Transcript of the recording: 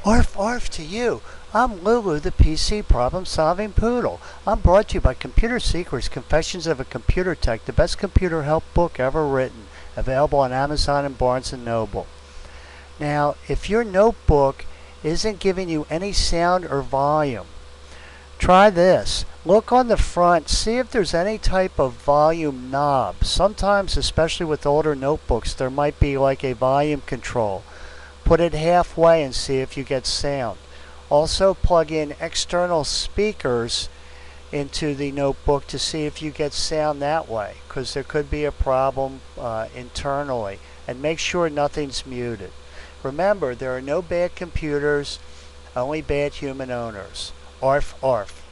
Arf arf to you. I'm Lulu, the PC problem-solving poodle. I'm brought to you by Computer Secrets, Confessions of a Computer Tech, the best computer help book ever written, available on Amazon and Barnes & Noble. Now, if your notebook isn't giving you any sound or volume, try this. Look on the front, see if there's any type of volume knob. Sometimes, especially with older notebooks, there might be like a volume control. Put it halfway and see if you get sound. Also plug in external speakers into the notebook to see if you get sound that way, because there could be a problem internally. And make sure nothing's muted. Remember, there are no bad computers, only bad human owners. Arf, arf.